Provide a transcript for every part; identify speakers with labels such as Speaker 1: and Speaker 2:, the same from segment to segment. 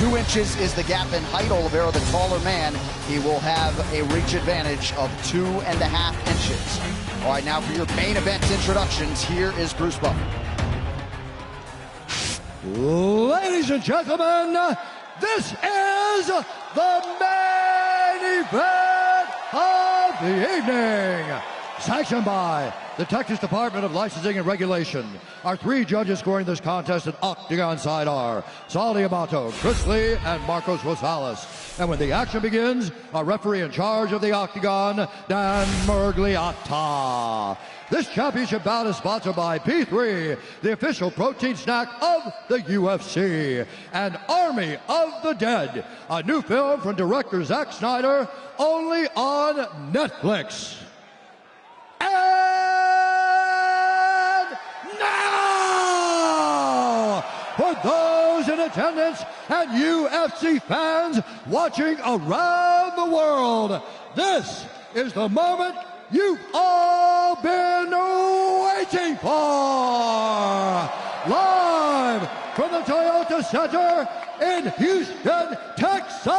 Speaker 1: 2 inches is the gap in height. Oliveira, the taller man, he will have a reach advantage of 2.5 inches. All right, now for your main event introductions, here is Bruce Buffer.
Speaker 2: Ladies and gentlemen, this is the main event of the evening. Sanctioned by the Texas Department of Licensing and Regulation. Our 3 judges scoring this contest at octagon side are Saul Diamato, Chris Lee, and Marcos Rosales. And when the action begins, our referee in charge of the octagon, Dan Mergliata. This championship bout is sponsored by P3, the official protein snack of the UFC, and Army of the Dead, a new film from director Zack Snyder, only on Netflix. And now, for those in attendance and UFC fans watching around the world, this is the moment you've all been waiting for. Live from the Toyota Center in Houston, Texas.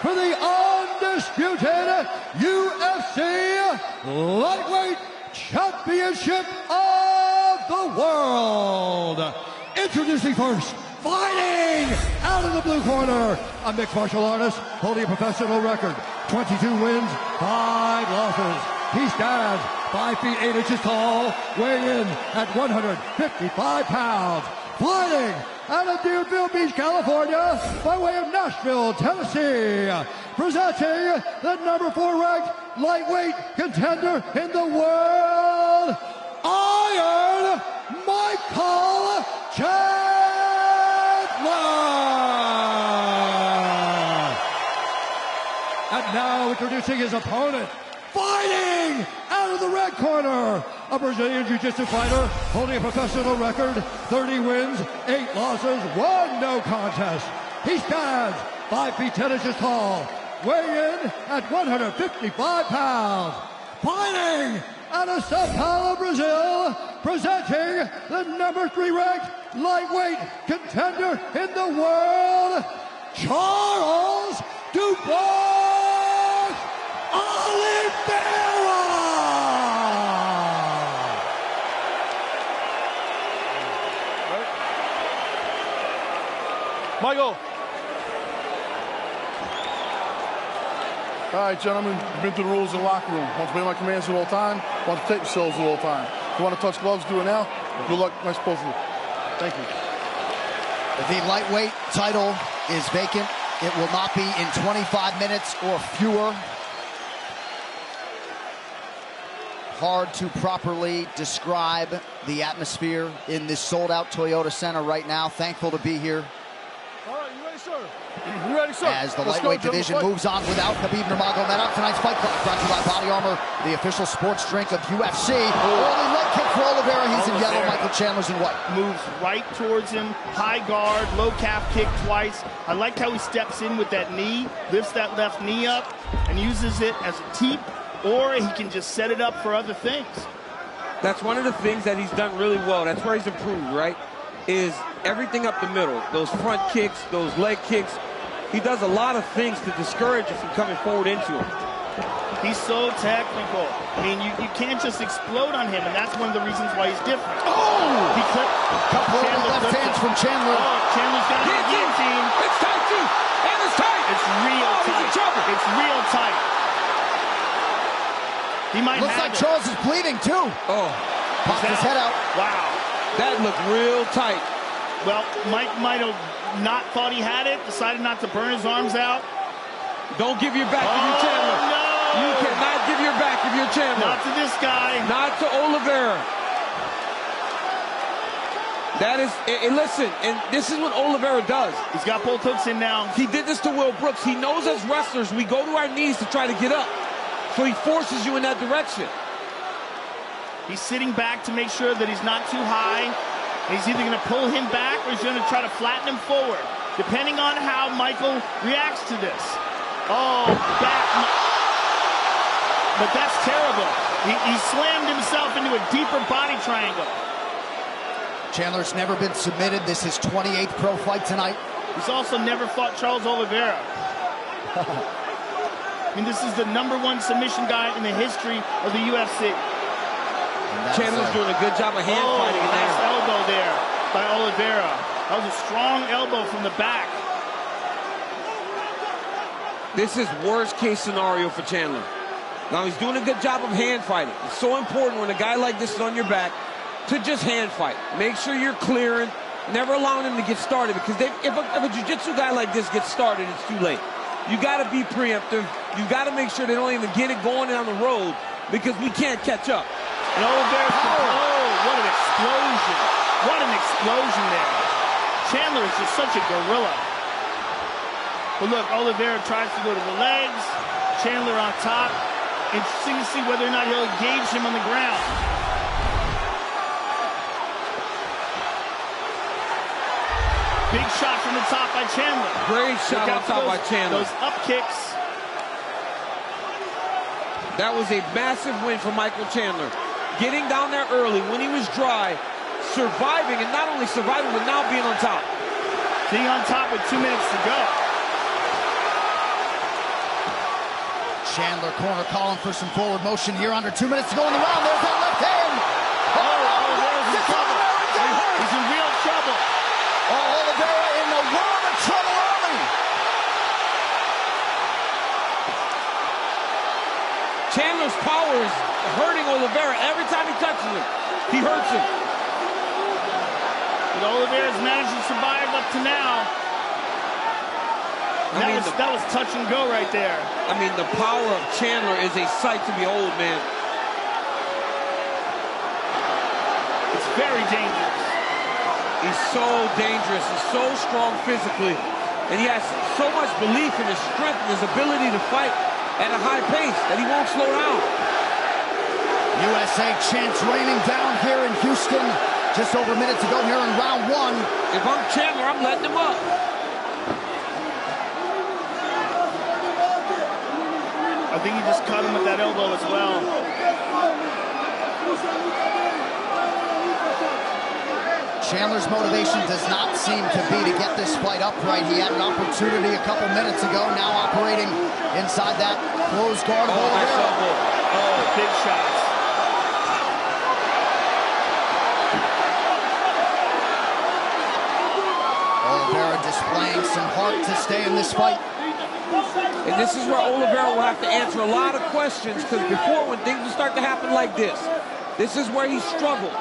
Speaker 2: For the undisputed UFC Lightweight Championship of the World. Introducing first, fighting out of the blue corner, a mixed martial artist holding a professional record, 22 wins, 5 losses. He stands 5 feet 8 inches tall, weighing in at 155 pounds. Fighting out of Deerfield Beach, California, by way of Nashville, Tennessee, presenting the number 4 ranked lightweight contender in the world, Iron Michael Chandler. And now introducing his opponent, fighting out of the red corner, a Brazilian Jiu-Jitsu fighter holding a professional record, 30 wins, 8 losses, 1 no contest. He stands 5 feet 10 inches tall, weighing in at 155 pounds. Fighting out of Sao Paulo, Brazil, presenting the number 3 ranked lightweight contender in the world, Charles Dubois Oliveira.
Speaker 3: Michael. All right, gentlemen, you've been through the rules in the locker room. Want to obey my commands at all time? Want to take yourselves at all time? You want to touch gloves, do it now. Good luck, nice both of you. Thank you.
Speaker 1: The lightweight title is vacant. It will not be in 25 minutes or fewer. Hard to properly describe the atmosphere in this sold-out Toyota Center right now. Thankful to be here.
Speaker 3: All right, you ready, sir? You ready, sir?
Speaker 1: As the lightweight division moves on without Khabib Nurmagomedov. Tonight's fight clock brought to you by Body Armor, the official sports drink of UFC. Early leg kick for Oliveira. He's in yellow. Michael Chandler's in white.
Speaker 4: Moves right towards him. High guard, low calf kick twice. I like how he steps in with that knee, lifts that left knee up, and uses it as a teep, or he can just set it up for other things.
Speaker 5: That's one of the things that he's done really well. That's where he's improved, right? Is everything up the middle. Those front kicks, those leg kicks. He does a lot of things to discourage you from coming forward into him.
Speaker 4: He's so technical. I mean, you can't just explode on him, and that's one of the reasons why he's different.
Speaker 1: Oh!
Speaker 4: He clipped.
Speaker 1: Couple of left hands from Chandler.
Speaker 4: Oh, Chandler's got a guillotine.
Speaker 5: It's tight, too. And it's tight.
Speaker 4: It's real tight.
Speaker 5: He's in trouble.
Speaker 4: It's real tight. He might
Speaker 1: Looks
Speaker 4: have
Speaker 1: like
Speaker 4: it.
Speaker 1: Charles is bleeding, too.
Speaker 5: Oh.
Speaker 1: Popped his head out.
Speaker 4: Wow.
Speaker 5: That looked real tight.
Speaker 4: Well, Mike might have not thought he had it, decided not to burn his arms out.
Speaker 5: Don't give your back if you're Chandler.
Speaker 4: No!
Speaker 5: You cannot give your back if you're Chandler.
Speaker 4: Not to this guy.
Speaker 5: Not to Oliveira. That is, and listen, and this is what Oliveira does.
Speaker 4: He's got both hooks in now.
Speaker 5: He did this to Will Brooks. He knows as wrestlers, we go to our knees to try to get up. So he forces you in that direction.
Speaker 4: He's sitting back to make sure that he's not too high. He's either going to pull him back or he's going to try to flatten him forward. depending on how Michael reacts to this. Oh, but that's terrible. He slammed himself into a deeper body triangle.
Speaker 1: Chandler's never been submitted. This is his 28th pro fight tonight.
Speaker 4: He's also never fought Charles Oliveira. I mean, this is the #1 submission guy in the history of the UFC.
Speaker 5: Chandler's doing a good job of hand fighting in there.
Speaker 4: Nice elbow there by Oliveira. That was a strong elbow from the back.
Speaker 5: This is worst case scenario for Chandler. Now he's doing a good job of hand fighting. It's so important when a guy like this is on your back to just hand fight. Make sure you're clearing, never allowing him to get started, because if a jiu-jitsu guy like this gets started, it's too late. You got to be preemptive. You got to make sure they don't even get it going down the road, because we can't catch up.
Speaker 4: And Oliveira's what an explosion. What an explosion there. Chandler is just such a gorilla. But look, Oliveira tries to go to the legs. Chandler on top. Interesting to see whether or not he'll engage him on the ground. Big shot from the top by Chandler.
Speaker 5: Great shot on top by Chandler.
Speaker 4: Those up kicks.
Speaker 5: That was a massive win for Michael Chandler. Getting down there early when he was dry, surviving, and not only surviving, but now being on top.
Speaker 4: Being on top with 2 minutes to go.
Speaker 1: Chandler corner calling for some forward motion here. Under 2 minutes to go in the round. There's that left hand.
Speaker 4: Oliveira's in trouble. He's in real trouble.
Speaker 1: Oliveira in a world of trouble early.
Speaker 5: Chandler's power is hurting Oliveira. Every time he touches him, he hurts him.
Speaker 4: But Oliveira's managed to survive up to now. That was touch and go right there.
Speaker 5: I mean, the power of Chandler is a sight to behold, man.
Speaker 4: It's very dangerous.
Speaker 5: He's so dangerous. He's so strong physically. And he has so much belief in his strength and his ability to fight at a high pace that he won't slow down.
Speaker 1: USA chants raining down here in Houston. Just over a minute to go here in round 1.
Speaker 5: If I'm Chandler, I'm letting him up.
Speaker 4: I think he just cut him with that elbow as well.
Speaker 1: Chandler's motivation does not seem to be to get this fight upright. He had an opportunity a couple minutes ago, now operating inside that closed guard.
Speaker 5: Nice elbow.
Speaker 4: Big shots.
Speaker 1: Oliveira displaying some heart to stay in this fight.
Speaker 5: And this is where Oliveira will have to answer a lot of questions, because before, when things would start to happen like this is where he struggled.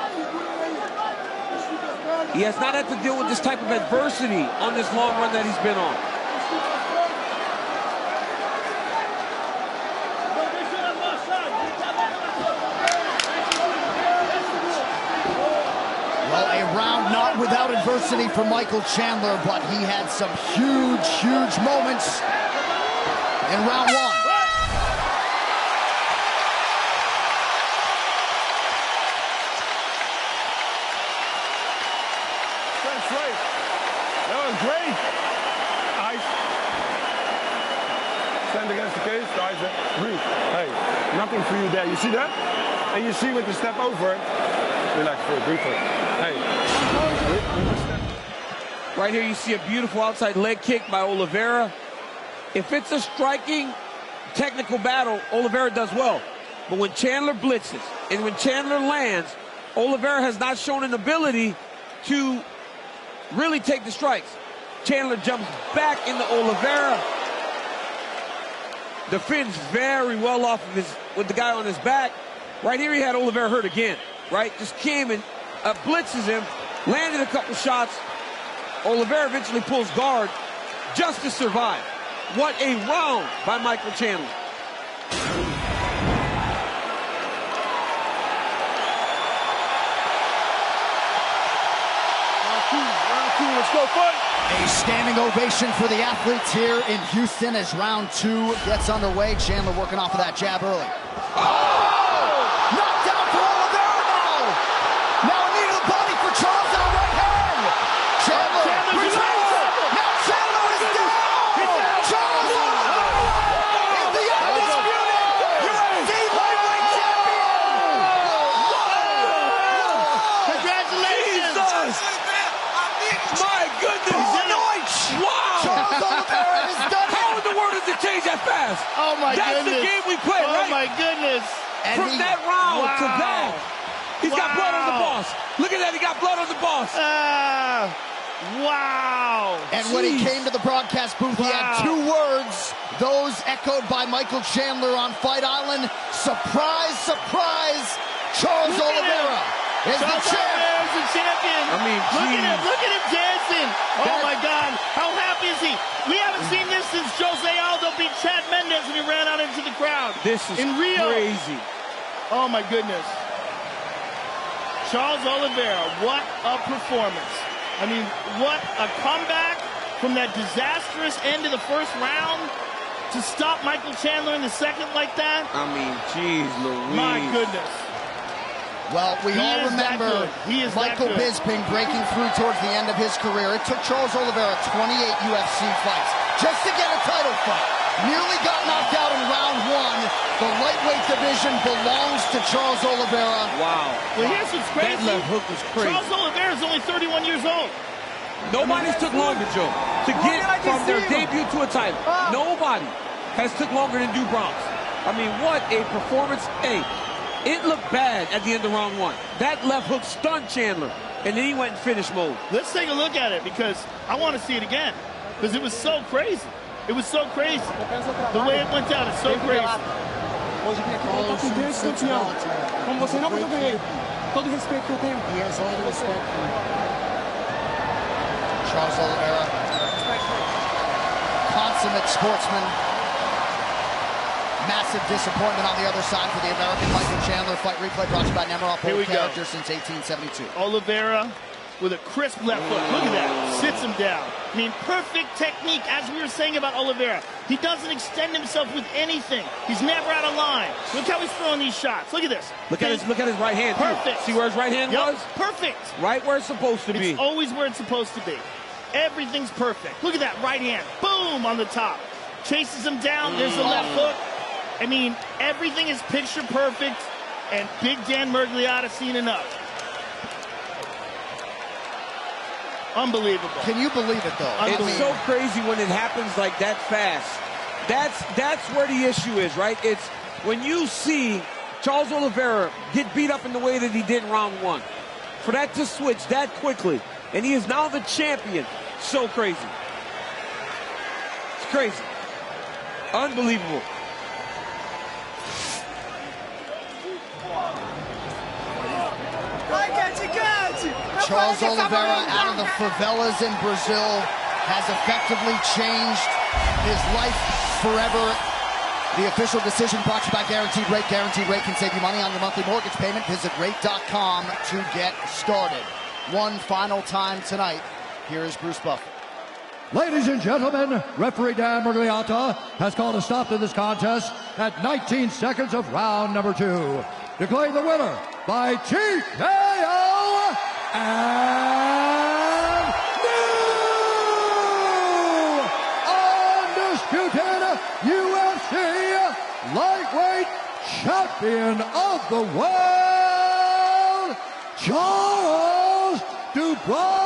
Speaker 5: He has not had to deal with this type of adversity on this long run that he's been on.
Speaker 1: Well, a round not without adversity for Michael Chandler, but he had some huge, huge moments in round 1.
Speaker 6: That was great. Ice. Stand against the cage. Ice. Breathe. Hey, nothing for you there. You see that? And you see with the step over. Relax for it. Breathe for it. Hey.
Speaker 5: Right here you see a beautiful outside leg kick by Oliveira. If it's a striking, technical battle, Oliveira does well. But when Chandler blitzes and when Chandler lands, Oliveira has not shown an ability to really take the strikes. Chandler jumps back into Oliveira. Defends very well off of with the guy on his back. Right here he had Oliveira hurt again, right? Just came and blitzes him, landed a couple shots. Oliveira eventually pulls guard just to survive. What a round by Michael Chandler.
Speaker 6: Let's go fight.
Speaker 1: A standing ovation for the athletes here in Houston as round 2 gets underway. Chandler working off of that jab early. Knocked down for Oliveira now. Now a knee to the body for Charles and a right hand. Chandler retrieves. Now Charles Oliveira has done it.
Speaker 5: How in the world does it change that fast?
Speaker 4: Oh, my
Speaker 5: That's
Speaker 4: goodness.
Speaker 5: the game we play,
Speaker 4: oh,
Speaker 5: right?
Speaker 4: my goodness.
Speaker 1: And
Speaker 5: From that round to
Speaker 4: Wow.
Speaker 5: that. He's got blood on the boss. Look at that. He got blood on the boss.
Speaker 4: Wow.
Speaker 1: And when he came to the broadcast booth, he had 2 words, those echoed by Michael Chandler on Fight Island. Surprise, surprise, Charles Oliveira is the champ.
Speaker 4: Oliveira's the champion.
Speaker 5: I mean,
Speaker 4: look at him dancing. Oh, my God. How happy is he? We haven't seen this since Jose Aldo beat Chad Mendes when he ran out into the crowd.
Speaker 5: This is
Speaker 4: in Rio.
Speaker 5: crazy.
Speaker 4: Oh, my goodness. Charles Oliveira, what a performance. I mean, what a comeback from that disastrous end of the first round to stop Michael Chandler in the second like that.
Speaker 5: I mean, geez, Louise.
Speaker 4: My goodness.
Speaker 1: Well, we all remember Michael Bisping breaking through towards the end of his career. It took Charles Oliveira 28 UFC fights just to get a title fight. Nearly got knocked out in round 1. The lightweight division belongs to Charles Oliveira.
Speaker 5: Wow.
Speaker 4: Well, here's what's crazy.
Speaker 5: That left hook was crazy.
Speaker 4: Charles Oliveira is only 31 years old.
Speaker 5: Nobody's took longer, Joe, to get from their debut to a title. Nobody has took longer than Bronx. I mean, what a performance. Hey, it looked bad at the end of round 1. That left hook stunned Chandler, and then he went in finish mode.
Speaker 4: Let's take a look at it because I want to see it again because it was so crazy. It was so crazy. The way it went down is so crazy.
Speaker 7: Hoje vim aqui voltar com Deus campeão. Como você não, mas eu ganhei. Todo o respeito que eu tenho.
Speaker 1: He has all the respect. Charles Oliveira, consummate sportsman. Massive disappointment on the other side for the American Michael Chandler. Fight replay brought to you by Nemarov,
Speaker 4: Here we go.
Speaker 1: character since 1872.
Speaker 4: Oliveira with a crisp left hook. Look at that. Sits him down. I mean, perfect technique, as we were saying about Oliveira. He doesn't extend himself with anything. He's never out of line. Look how he's throwing these shots. Look at this.
Speaker 5: Look at his right hand.
Speaker 4: Perfect.
Speaker 5: See where his right hand was?
Speaker 4: Perfect.
Speaker 5: Right where it's supposed to be.
Speaker 4: It's always where it's supposed to be. Everything's perfect. Look at that right hand. Boom on the top. Chases him down. There's the left hook. I mean, everything is picture perfect. And Big Dan Miragliotta seen enough. Unbelievable.
Speaker 1: Can you believe it, though?
Speaker 5: It's so crazy when it happens like that fast. That's where the issue is, right? It's when you see Charles Oliveira get beat up in the way that he did in round 1. For that to switch that quickly, and he is now the champion. So crazy. It's crazy. Unbelievable.
Speaker 1: Charles Oliveira out of the favelas in Brazil has effectively changed his life forever. The official decision brought to you by Guaranteed Rate. Guaranteed Rate can save you money on your monthly mortgage payment. Visit rate.com to get started. One final time tonight. Here is Bruce Buffer.
Speaker 2: Ladies and gentlemen, referee Dan Miragliotta has called a stop to this contest at 19 seconds of round number 2. Declaring the winner by TKO and new undisputed UFC lightweight champion of the world, Charles Dubois.